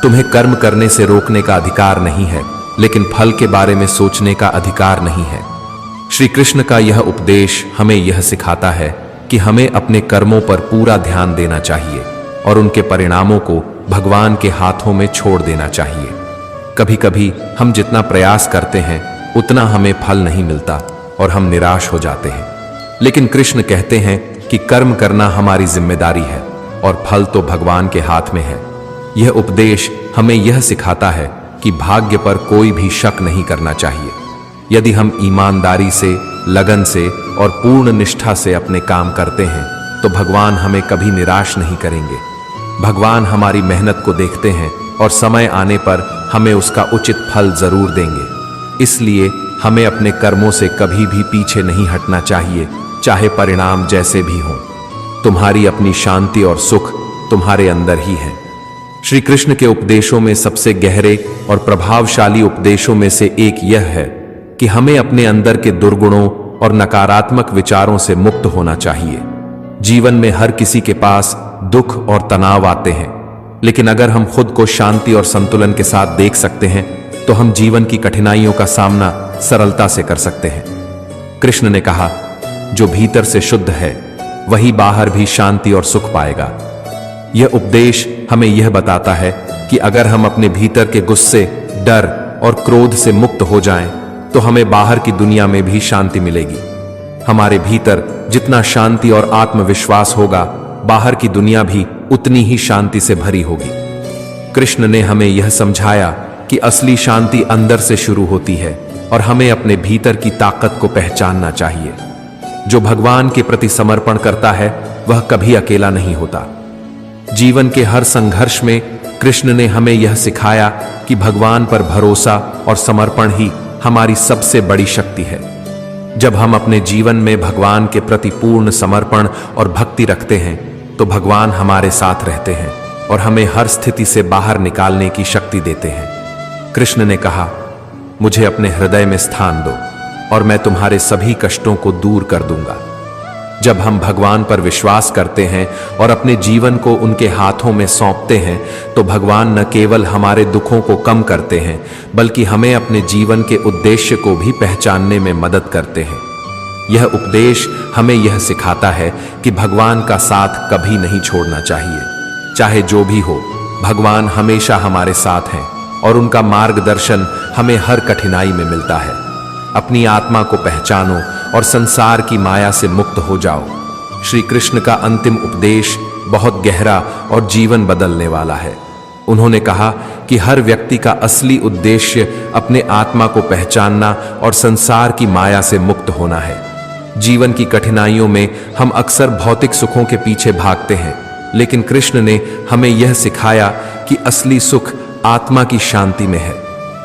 तुम्हें कर्म करने से रोकने का अधिकार नहीं है, लेकिन फल के बारे में सोचने का अधिकार नहीं है। श्री कृष्ण का यह उपदेश हमें यह सिखाता है कि हमें अपने कर्मों पर पूरा ध्यान देना चाहिए और उनके परिणामों को भगवान के हाथों में छोड़ देना चाहिए। कभी कभी हम जितना प्रयास करते हैं उतना हमें फल नहीं मिलता और हम निराश हो जाते हैं, लेकिन कृष्ण कहते हैं कि कर्म करना हमारी जिम्मेदारी है और फल तो भगवान के हाथ में है। यह उपदेश हमें यह सिखाता है कि भाग्य पर कोई भी शक नहीं करना चाहिए। यदि हम ईमानदारी से, लगन से और पूर्ण निष्ठा से अपने काम करते हैं तो भगवान हमें कभी निराश नहीं करेंगे। भगवान हमारी मेहनत को देखते हैं और समय आने पर हमें उसका उचित फल जरूर देंगे। इसलिए हमें अपने कर्मों से कभी भी पीछे नहीं हटना चाहिए, चाहे परिणाम जैसे भी हों। तुम्हारी अपनी शांति और सुख तुम्हारे अंदर ही है। श्री कृष्ण के उपदेशों में सबसे गहरे और प्रभावशाली उपदेशों में से एक यह है कि हमें अपने अंदर के दुर्गुणों और नकारात्मक विचारों से मुक्त होना चाहिए। जीवन में हर किसी के पास दुख और तनाव आते हैं, लेकिन अगर हम खुद को शांति और संतुलन के साथ देख सकते हैं तो हम जीवन की कठिनाइयों का सामना सरलता से कर सकते हैं। कृष्ण ने कहा, जो भीतर से शुद्ध है वही बाहर भी शांति और सुख पाएगा। यह उपदेश हमें यह बताता है कि अगर हम अपने भीतर के गुस्से, डर और क्रोध से मुक्त हो जाएं, तो हमें बाहर की दुनिया में भी शांति मिलेगी। हमारे भीतर जितना शांति और आत्मविश्वास होगा, बाहर की दुनिया भी उतनी ही शांति से भरी होगी। कृष्ण ने हमें यह समझाया कि असली शांति अंदर से शुरू होती है और हमें अपने भीतर की ताकत को पहचानना चाहिए। जो भगवान के प्रति समर्पण करता है वह कभी अकेला नहीं होता। जीवन के हर संघर्ष में कृष्ण ने हमें यह सिखाया कि भगवान पर भरोसा और समर्पण ही हमारी सबसे बड़ी शक्ति है। जब हम अपने जीवन में भगवान के प्रति पूर्ण समर्पण और भक्ति रखते हैं तो भगवान हमारे साथ रहते हैं और हमें हर स्थिति से बाहर निकालने की शक्ति देते हैं। कृष्ण ने कहा, मुझे अपने हृदय में स्थान दो और मैं तुम्हारे सभी कष्टों को दूर कर दूंगा। जब हम भगवान पर विश्वास करते हैं और अपने जीवन को उनके हाथों में सौंपते हैं तो भगवान न केवल हमारे दुखों को कम करते हैं बल्कि हमें अपने जीवन के उद्देश्य को भी पहचानने में मदद करते हैं। यह उपदेश हमें यह सिखाता है कि भगवान का साथ कभी नहीं छोड़ना चाहिए। चाहे जो भी हो, भगवान हमेशा हमारे साथ हैं और उनका मार्गदर्शन हमें हर कठिनाई में मिलता है। अपनी आत्मा को पहचानो और संसार की माया से मुक्त हो जाओ। श्री कृष्ण का अंतिम उपदेश बहुत गहरा और जीवन बदलने वाला है। उन्होंने कहा कि हर व्यक्ति का असली उद्देश्य अपने आत्मा को पहचानना और संसार की माया से मुक्त होना है। जीवन की कठिनाइयों में हम अक्सर भौतिक सुखों के पीछे भागते हैं, लेकिन कृष्ण ने हमें यह सिखाया कि असली सुख आत्मा की शांति में है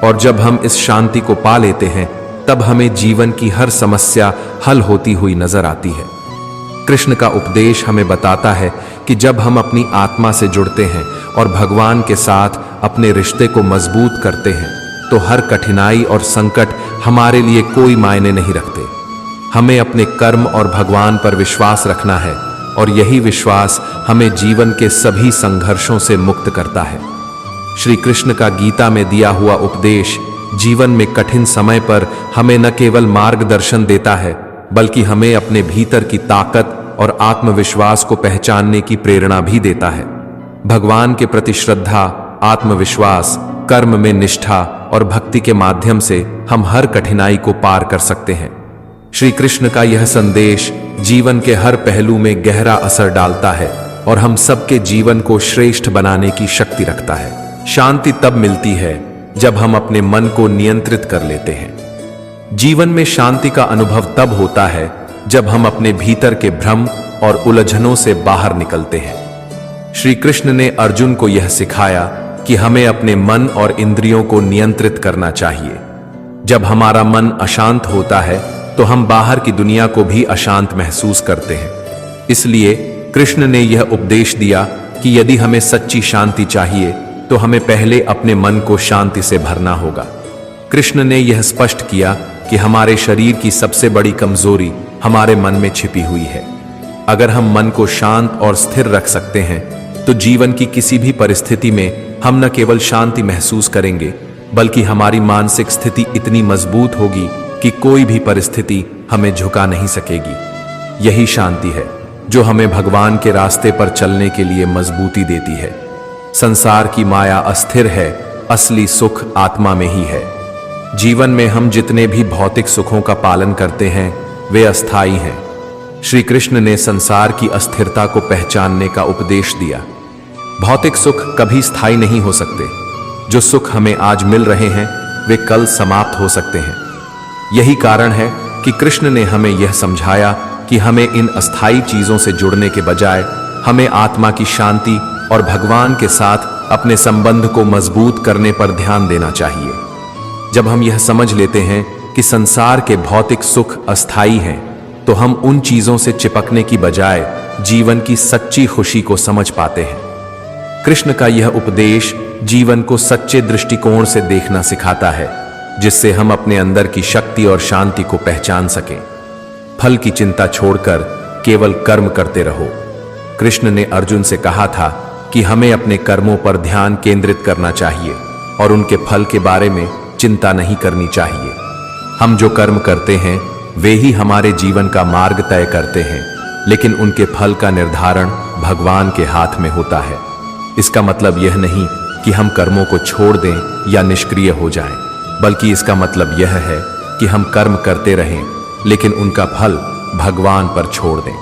और जब हम इस शांति को पा लेते हैं तब हमें जीवन की हर समस्या हल होती हुई नजर आती है। कृष्ण का उपदेश हमें बताता है कि जब हम अपनी आत्मा से जुड़ते हैं और भगवान के साथ अपने रिश्ते को मजबूत करते हैं तो हर कठिनाई और संकट हमारे लिए कोई मायने नहीं रखते। हमें अपने कर्म और भगवान पर विश्वास रखना है और यही विश्वास हमें जीवन के सभी संघर्षों से मुक्त करता है। श्री कृष्ण का गीता में दिया हुआ उपदेश जीवन में कठिन समय पर हमें न केवल मार्गदर्शन देता है बल्कि हमें अपने भीतर की ताकत और आत्मविश्वास को पहचानने की प्रेरणा भी देता है। भगवान के प्रति श्रद्धा, आत्मविश्वास, कर्म में निष्ठा और भक्ति के माध्यम से हम हर कठिनाई को पार कर सकते हैं। श्री कृष्ण का यह संदेश जीवन के हर पहलू में गहरा असर डालता है और हम सबके जीवन को श्रेष्ठ बनाने की शक्ति रखता है। शांति तब मिलती है जब हम अपने मन को नियंत्रित कर लेते हैं। जीवन में शांति का अनुभव तब होता है जब हम अपने भीतर के भ्रम और उलझनों से बाहर निकलते हैं। श्री कृष्ण ने अर्जुन को यह सिखाया कि हमें अपने मन और इंद्रियों को नियंत्रित करना चाहिए। जब हमारा मन अशांत होता है तो हम बाहर की दुनिया को भी अशांत महसूस करते हैं। इसलिए कृष्ण ने यह उपदेश दिया कि यदि हमें सच्ची शांति चाहिए तो हमें पहले अपने मन को शांति से भरना होगा। कृष्ण ने यह स्पष्ट किया कि हमारे शरीर की सबसे बड़ी कमजोरी हमारे मन में छिपी हुई है। अगर हम मन को शांत और स्थिर रख सकते हैं तो जीवन की किसी भी परिस्थिति में हम न केवल शांति महसूस करेंगे, बल्कि हमारी मानसिक स्थिति इतनी मजबूत होगी कि कोई भी परिस्थिति हमें झुका नहीं सकेगी। यही शांति है जो हमें भगवान के रास्ते पर चलने के लिए मजबूती देती है। संसार की माया अस्थिर है, असली सुख आत्मा में ही है। जीवन में हम जितने भी भौतिक सुखों का पालन करते हैं वे अस्थायी हैं। श्री कृष्ण ने संसार की अस्थिरता को पहचानने का उपदेश दिया। भौतिक सुख कभी स्थायी नहीं हो सकते। जो सुख हमें आज मिल रहे हैं वे कल समाप्त हो सकते हैं। यही कारण है कि कृष्ण ने हमें यह समझाया कि हमें इन अस्थायी चीजों से जुड़ने के बजाय हमें आत्मा की शांति और भगवान के साथ अपने संबंध को मजबूत करने पर ध्यान देना चाहिए। जब हम यह समझ लेते हैं कि संसार के भौतिक सुख अस्थायी हैं, तो हम उन चीजों से चिपकने की बजाय जीवन की सच्ची खुशी को समझ पाते हैं। कृष्ण का यह उपदेश जीवन को सच्चे दृष्टिकोण से देखना सिखाता है, जिससे हम अपने अंदर की शक्ति और शांति को पहचान सकें। फल की चिंता छोड़कर केवल कर्म करते रहो। कृष्ण ने अर्जुन से कहा था कि हमें अपने कर्मों पर ध्यान केंद्रित करना चाहिए और उनके फल के बारे में चिंता नहीं करनी चाहिए। हम जो कर्म करते हैं वे ही हमारे जीवन का मार्ग तय करते हैं, लेकिन उनके फल का निर्धारण भगवान के हाथ में होता है। इसका मतलब यह नहीं कि हम कर्मों को छोड़ दें या निष्क्रिय हो जाएं, बल्कि इसका मतलब यह है कि हम कर्म करते रहें, लेकिन उनका फल भगवान पर छोड़ दें।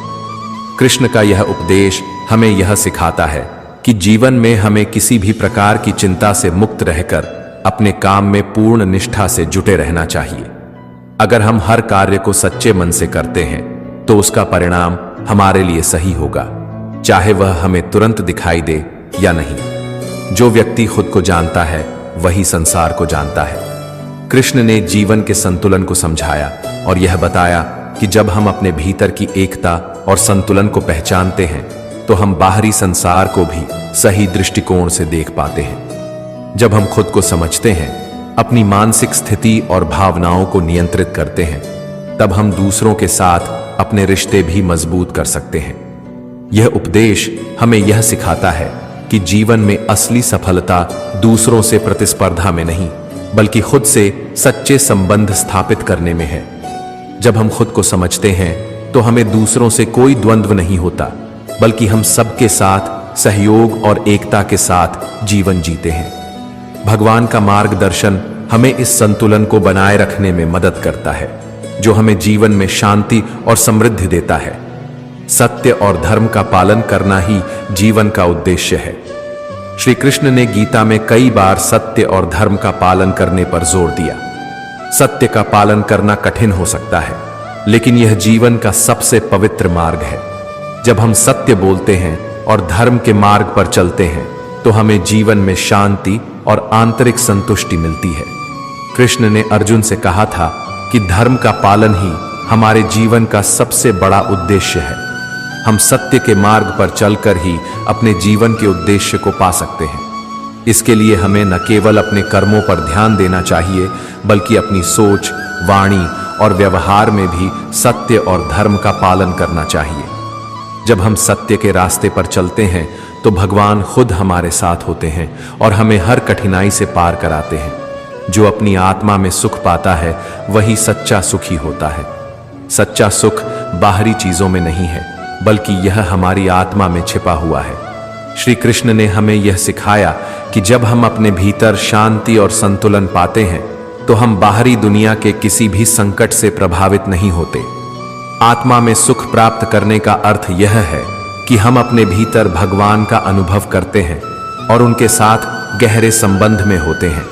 कृष्ण का यह उपदेश हमें यह सिखाता है कि जीवन में हमें किसी भी प्रकार की चिंता से मुक्त रहकर अपने काम में पूर्ण निष्ठा से जुटे रहना चाहिए। अगर हम हर कार्य को सच्चे मन से करते हैं तो उसका परिणाम हमारे लिए सही होगा, चाहे वह हमें तुरंत दिखाई दे या नहीं। जो व्यक्ति खुद को जानता है वही संसार को जानता है। कृष्ण ने जीवन के संतुलन को समझाया और यह बताया कि जब हम अपने भीतर की एकता और संतुलन को पहचानते हैं तो हम बाहरी संसार को भी सही दृष्टिकोण से देख पाते हैं। जब हम खुद को समझते हैं, अपनी मानसिक स्थिति और भावनाओं को नियंत्रित करते हैं, तब हम दूसरों के साथ अपने रिश्ते भी मजबूत कर सकते हैं। यह उपदेश हमें यह सिखाता है कि जीवन में असली सफलता दूसरों से प्रतिस्पर्धा में नहीं, बल्कि खुद से सच्चे संबंध स्थापित करने में है। जब हम खुद को समझते हैं तो हमें दूसरों से कोई द्वंद्व नहीं होता, बल्कि हम सबके साथ सहयोग और एकता के साथ जीवन जीते हैं। भगवान का मार्गदर्शन हमें इस संतुलन को बनाए रखने में मदद करता है, जो हमें जीवन में शांति और समृद्धि देता है। सत्य और धर्म का पालन करना ही जीवन का उद्देश्य है। श्री कृष्ण ने गीता में कई बार सत्य और धर्म का पालन करने पर जोर दिया। सत्य का पालन करना कठिन हो सकता है, लेकिन यह जीवन का सबसे पवित्र मार्ग है। जब हम सत्य बोलते हैं और धर्म के मार्ग पर चलते हैं तो हमें जीवन में शांति और आंतरिक संतुष्टि मिलती है। कृष्ण ने अर्जुन से कहा था कि धर्म का पालन ही हमारे जीवन का सबसे बड़ा उद्देश्य है। हम सत्य के मार्ग पर चलकर ही अपने जीवन के उद्देश्य को पा सकते हैं। इसके लिए हमें न केवल अपने कर्मों पर ध्यान देना चाहिए, बल्कि अपनी सोच, वाणी और व्यवहार में भी सत्य और धर्म का पालन करना चाहिए। जब हम सत्य के रास्ते पर चलते हैं तो भगवान खुद हमारे साथ होते हैं और हमें हर कठिनाई से पार कराते हैं। जो अपनी आत्मा में सुख पाता है वही सच्चा सुखी होता है। सच्चा सुख बाहरी चीजों में नहीं है, बल्कि यह हमारी आत्मा में छिपा हुआ है। श्री कृष्ण ने हमें यह सिखाया कि जब हम अपने भीतर शांति और संतुलन पाते हैं तो हम बाहरी दुनिया के किसी भी संकट से प्रभावित नहीं होते। आत्मा में सुख प्राप्त करने का अर्थ यह है कि हम अपने भीतर भगवान का अनुभव करते हैं और उनके साथ गहरे संबंध में होते हैं।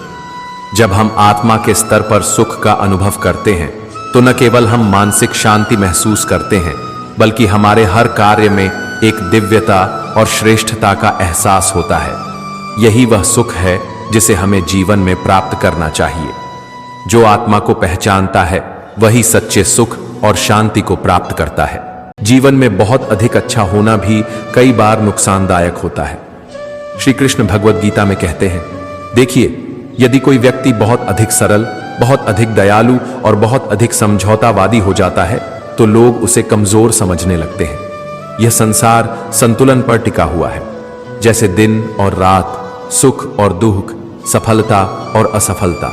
जब हम आत्मा के स्तर पर सुख का अनुभव करते हैं तो न केवल हम मानसिक शांति महसूस करते हैं, बल्कि हमारे हर कार्य में एक दिव्यता और श्रेष्ठता का एहसास होता है। यही वह सुख है जिसे हमें जीवन में प्राप्त करना चाहिए। जो आत्मा को पहचानता है वही सच्चे सुख और शांति को प्राप्त करता है। जीवन में बहुत अधिक अच्छा होना भी कई बार नुकसानदायक होता है। श्री कृष्ण भगवद गीता में कहते हैं, देखिए, यदि कोई व्यक्ति बहुत अधिक सरल, बहुत अधिक दयालु और बहुत अधिक समझौतावादी हो जाता है तो लोग उसे कमजोर समझने लगते हैं। यह संसार संतुलन पर टिका हुआ है। जैसे दिन और रात, सुख और दुख, सफलता और असफलता।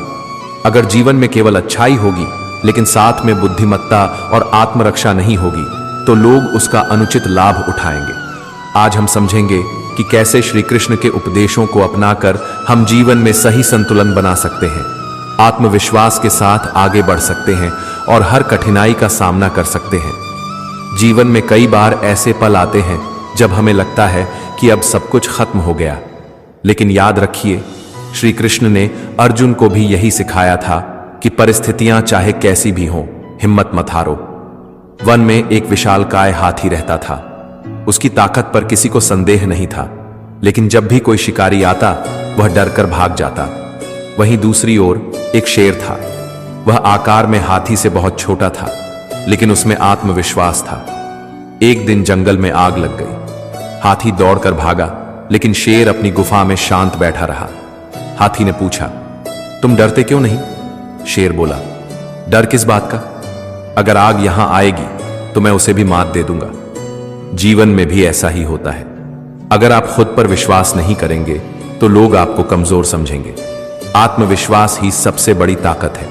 अगर जीवन में केवल अच्छाई होगी लेकिन साथ में बुद्धिमत्ता और आत्मरक्षा नहीं होगी तो लोग उसका अनुचित लाभ उठाएंगे। आज हम समझेंगे कि कैसे श्री कृष्ण के उपदेशों को अपनाकर हम जीवन में सही संतुलन बना सकते हैं, आत्मविश्वास के साथ आगे बढ़ सकते हैं और हर कठिनाई का सामना कर सकते हैं। जीवन में कई बार ऐसे पल आते हैं जब हमें लगता है कि अब सब कुछ खत्म हो गया, लेकिन याद रखिए, श्री कृष्ण ने अर्जुन को भी यही सिखाया था कि परिस्थितियां चाहे कैसी भी हों, हिम्मत मत हारो। वन में एक विशालकाय हाथी रहता था। उसकी ताकत पर किसी को संदेह नहीं था, लेकिन जब भी कोई शिकारी आता वह डरकर भाग जाता। वहीं दूसरी ओर एक शेर था। वह आकार में हाथी से बहुत छोटा था, लेकिन उसमें आत्मविश्वास था। एक दिन जंगल में आग लग गई। हाथी दौड़कर भागा, लेकिन शेर अपनी गुफा में शांत बैठा रहा। हाथी ने पूछा, तुम डरते क्यों नहीं? शेर बोला, डर किस बात का? अगर आग यहां आएगी तो मैं उसे भी मात दे दूंगा। जीवन में भी ऐसा ही होता है। अगर आप खुद पर विश्वास नहीं करेंगे तो लोग आपको कमजोर समझेंगे। आत्मविश्वास ही सबसे बड़ी ताकत है।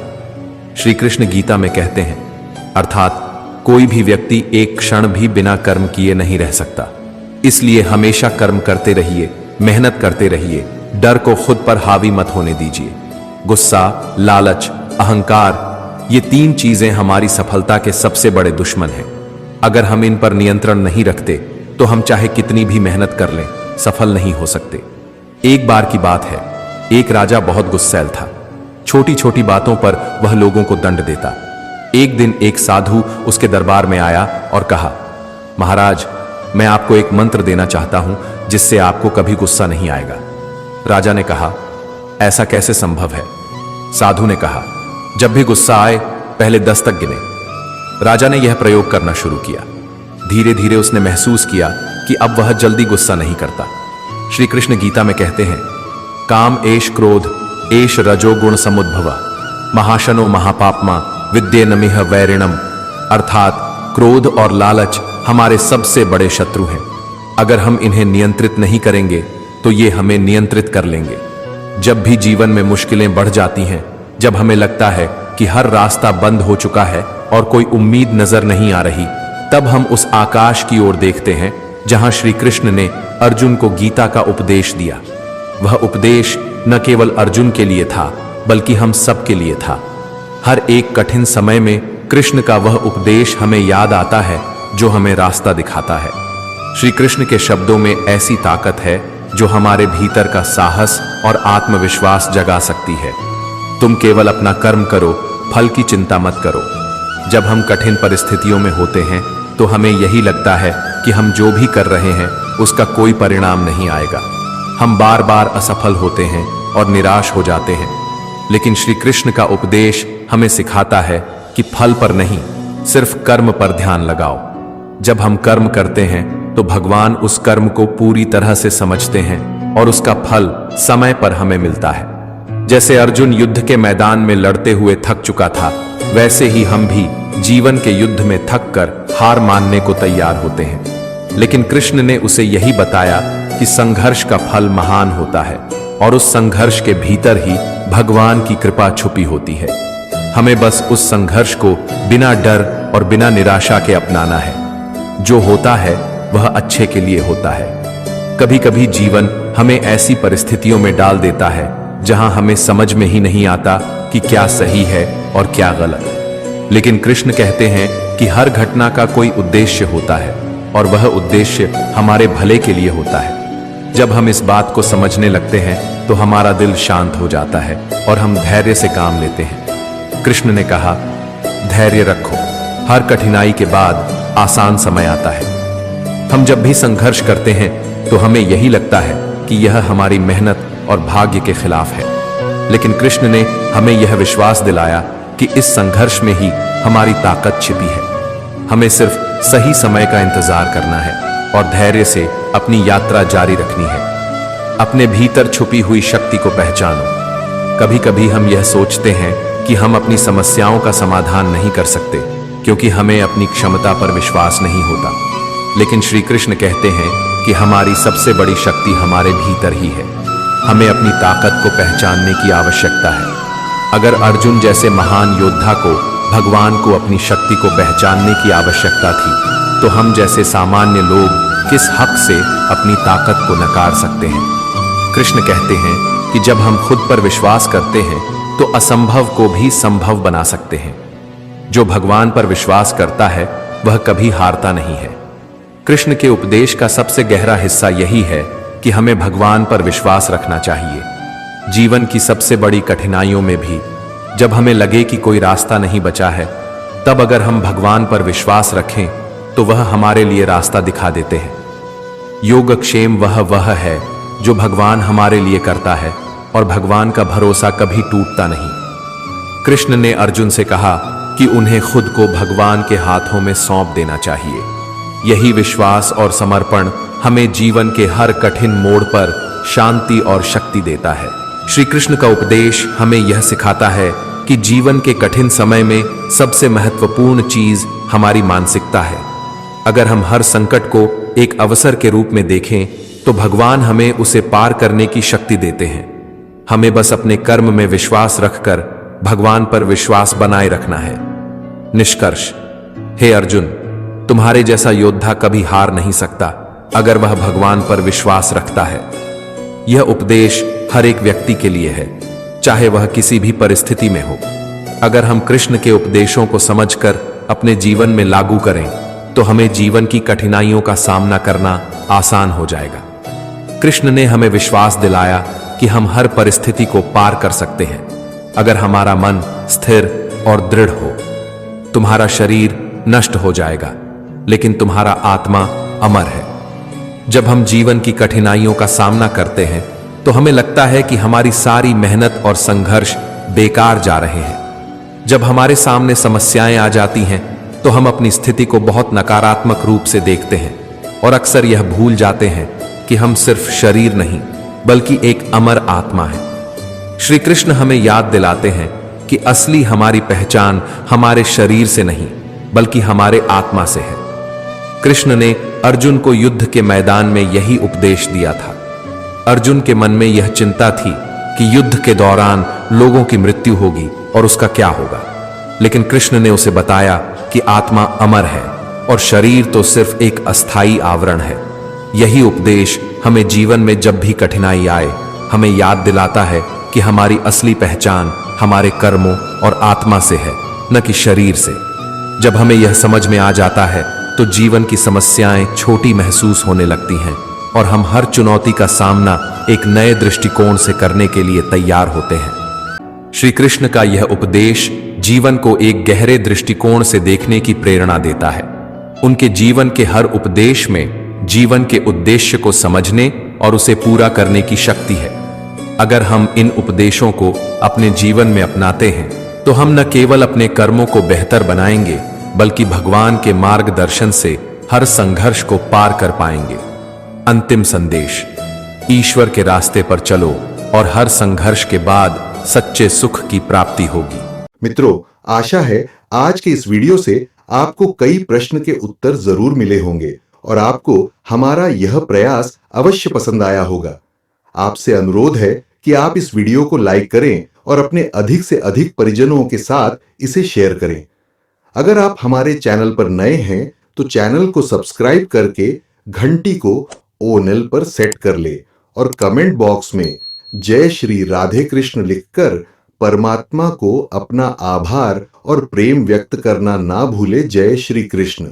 श्री कृष्ण गीता में कहते हैं, अर्थात कोई भी व्यक्ति एक क्षण भी बिना कर्म किए नहीं रह सकता। इसलिए हमेशा कर्म करते रहिए, मेहनत करते रहिए, डर को खुद पर हावी मत होने दीजिए। गुस्सा, लालच, अहंकार, ये तीन चीजें हमारी सफलता के सबसे बड़े दुश्मन हैं। अगर हम इन पर नियंत्रण नहीं रखते तो हम चाहे कितनी भी मेहनत कर लें, सफल नहीं हो सकते। एक बार की बात है, एक राजा बहुत गुस्सैल था। छोटी छोटी बातों पर वह लोगों को दंड देता। एक दिन एक साधु उसके दरबार में आया और कहा, महाराज, मैं आपको एक मंत्र देना चाहता हूं जिससे आपको कभी गुस्सा नहीं आएगा। राजा ने कहा, ऐसा कैसे संभव है? साधु ने कहा, जब भी गुस्सा आए पहले 10 तक गिने। राजा ने यह प्रयोग करना शुरू किया। धीरे धीरे उसने महसूस किया कि अब वह जल्दी गुस्सा नहीं करता। श्री कृष्ण गीता में कहते हैं, काम एष क्रोध एष रजोगुण समुद्भव महाशनो महापापमा विद्ये नमिह वैरिणम। अर्थात क्रोध और लालच हमारे सबसे बड़े शत्रु हैं। अगर हम इन्हें नियंत्रित नहीं करेंगे तो ये हमें नियंत्रित कर लेंगे। जब भी जीवन में मुश्किलें बढ़ जाती हैं, जब हमें लगता है कि हर रास्ता बंद हो चुका है और कोई उम्मीद नजर नहीं आ रही, तब हम उस आकाश की ओर देखते हैं जहां श्री कृष्ण ने अर्जुन को गीता का उपदेश दिया। वह उपदेश न केवल अर्जुन के लिए था बल्कि हम सब के लिए था। हर एक कठिन समय में कृष्ण का वह उपदेश हमें याद आता है जो हमें रास्ता दिखाता है। श्री कृष्ण के शब्दों में ऐसी ताकत है जो हमारे भीतर का साहस और आत्मविश्वास जगा सकती है। तुम केवल अपना कर्म करो, फल की चिंता मत करो। जब हम कठिन परिस्थितियों में होते हैं तो हमें यही लगता है कि हम जो भी कर रहे हैं उसका कोई परिणाम नहीं आएगा। हम बार बार असफल होते हैं और निराश हो जाते हैं। लेकिन श्री कृष्ण का उपदेश हमें सिखाता है कि फल पर नहीं, सिर्फ कर्म पर ध्यान लगाओ। जब हम कर्म करते हैं तो भगवान उस कर्म को पूरी तरह से समझते हैं और उसका फल समय पर हमें मिलता है। जैसे अर्जुन युद्ध के मैदान में लड़ते हुए थक चुका था, वैसे ही हम भी जीवन के युद्ध में थक कर हार मानने को तैयार होते हैं। लेकिन कृष्ण ने उसे यही बताया कि संघर्ष का फल महान होता है और उस संघर्ष के भीतर ही भगवान की कृपा छुपी होती है। हमें बस उस संघर्ष को बिना डर और बिना निराशा के अपनाना है। जो होता है वह अच्छे के लिए होता है। कभी कभी जीवन हमें ऐसी परिस्थितियों में डाल देता है जहां हमें समझ में ही नहीं आता कि क्या सही है और क्या गलत। लेकिन कृष्ण कहते हैं कि हर घटना का कोई उद्देश्य होता है और वह उद्देश्य हमारे भले के लिए होता है। जब हम इस बात को समझने लगते हैं तो हमारा दिल शांत हो जाता है और हम धैर्य से काम लेते हैं। कृष्ण ने कहा, धैर्य रखो, हर कठिनाई के बाद आसान समय आता है। हम जब भी संघर्ष करते हैं तो हमें यही लगता है कि यह हमारी मेहनत और भाग्य के खिलाफ है। लेकिन कृष्ण ने हमें यह विश्वास दिलाया कि इस संघर्ष में ही हमारी ताकत छिपी है। हमें सिर्फ सही समय का इंतजार करना है और धैर्य से अपनी यात्रा जारी रखनी है। अपने भीतर छुपी हुई शक्ति को पहचानो। कभी कभी हम यह सोचते हैं कि हम अपनी समस्याओं का समाधान नहीं कर सकते क्योंकि हमें अपनी क्षमता पर विश्वास नहीं होता। लेकिन श्री कृष्ण कहते हैं कि हमारी सबसे बड़ी शक्ति हमारे भीतर ही है। हमें अपनी ताकत को पहचानने की आवश्यकता है। अगर अर्जुन जैसे महान योद्धा को भगवान को अपनी शक्ति को पहचानने की आवश्यकता थी, तो हम जैसे सामान्य लोग किस हक से अपनी ताकत को नकार सकते हैं? कृष्ण कहते हैं कि जब हम खुद पर विश्वास करते हैं तो असंभव को भी संभव बना सकते हैं। जो भगवान पर विश्वास करता है वह कभी हारता नहीं है। कृष्ण के उपदेश का सबसे गहरा हिस्सा यही है कि हमें भगवान पर विश्वास रखना चाहिए। जीवन की सबसे बड़ी कठिनाइयों में भी जब हमें लगे कि कोई रास्ता नहीं बचा है, तब अगर हम भगवान पर विश्वास रखें तो वह हमारे लिए रास्ता दिखा देते हैं। योगक्षेम वह है जो भगवान हमारे लिए करता है, और भगवान का भरोसा कभी टूटता नहीं। कृष्ण ने अर्जुन से कहा कि उन्हें खुद को भगवान के हाथों में सौंप देना चाहिए। यही विश्वास और समर्पण हमें जीवन के हर कठिन मोड़ पर शांति और शक्ति देता है। श्री कृष्ण का उपदेश हमें यह सिखाता है कि जीवन के कठिन समय में सबसे महत्वपूर्ण चीज हमारी मानसिकता है। अगर हम हर संकट को एक अवसर के रूप में देखें तो भगवान हमें उसे पार करने की शक्ति देते हैं। हमें बस अपने कर्म में विश्वास रखकर भगवान पर विश्वास बनाए रखना है। निष्कर्ष, हे अर्जुन, तुम्हारे जैसा योद्धा कभी हार नहीं सकता अगर वह भगवान पर विश्वास रखता है। यह उपदेश हर एक व्यक्ति के लिए है, चाहे वह किसी भी परिस्थिति में हो। अगर हम कृष्ण के उपदेशों को समझकर अपने जीवन में लागू करें तो हमें जीवन की कठिनाइयों का सामना करना आसान हो जाएगा। कृष्ण ने हमें विश्वास दिलाया कि हम हर परिस्थिति को पार कर सकते हैं अगर हमारा मन स्थिर और दृढ़ हो। तुम्हारा शरीर नष्ट हो जाएगा, लेकिन तुम्हारा आत्मा अमर है। जब हम जीवन की कठिनाइयों का सामना करते हैं तो हमें लगता है कि हमारी सारी मेहनत और संघर्ष बेकार जा रहे हैं। जब हमारे सामने समस्याएं आ जाती हैं तो हम अपनी स्थिति को बहुत नकारात्मक रूप से देखते हैं और अक्सर यह भूल जाते हैं कि हम सिर्फ शरीर नहीं बल्कि एक अमर आत्मा है। श्री कृष्ण हमें याद दिलाते हैं कि असली हमारी पहचान हमारे शरीर से नहीं बल्कि हमारे आत्मा से है। कृष्ण ने अर्जुन को युद्ध के मैदान में यही उपदेश दिया था। अर्जुन के मन में यह चिंता थी कि युद्ध के दौरान लोगों की मृत्यु होगी और उसका क्या होगा, लेकिन कृष्ण ने उसे बताया कि आत्मा अमर है और शरीर तो सिर्फ एक अस्थाई आवरण है। यही उपदेश हमें जीवन में जब भी कठिनाई आए हमें याद दिलाता है कि हमारी असली पहचान हमारे कर्मों और आत्मा से है, न कि शरीर से। जब हमें यह समझ में आ जाता है तो जीवन की समस्याएं छोटी महसूस होने लगती हैं और हम हर चुनौती का सामना एक नए दृष्टिकोण से करने के लिए तैयार होते हैं। श्री कृष्ण का यह उपदेश जीवन को एक गहरे दृष्टिकोण से देखने की प्रेरणा देता है। उनके जीवन के हर उपदेश में जीवन के उद्देश्य को समझने और उसे पूरा करने की शक्ति है। अगर हम इन उपदेशों को अपने जीवन में अपनाते हैं तो हम न केवल अपने कर्मों को बेहतर बनाएंगे बल्कि भगवान के मार्गदर्शन से हर संघर्ष को पार कर पाएंगे। अंतिम संदेश, ईश्वर के रास्ते पर चलो और हर संघर्ष के बाद सच्चे सुख की प्राप्ति होगी। मित्रों, आशा है आज के इस वीडियो से आपको कई प्रश्न के उत्तर जरूर मिले होंगे और आपको हमारा यह प्रयास अवश्य पसंद आया होगा। आपसे अनुरोध है कि आप इस वीडियो को लाइक करें और अपने अधिक से अधिक परिजनों के साथ इसे शेयर करें। अगर आप हमारे चैनल पर नए हैं तो चैनल को सब्सक्राइब करके घंटी को ओनल पर सेट कर ले और कमेंट बॉक्स में जय श्री राधे कृष्ण लिखकर परमात्मा को अपना आभार और प्रेम व्यक्त करना ना भूले। जय श्री कृष्ण।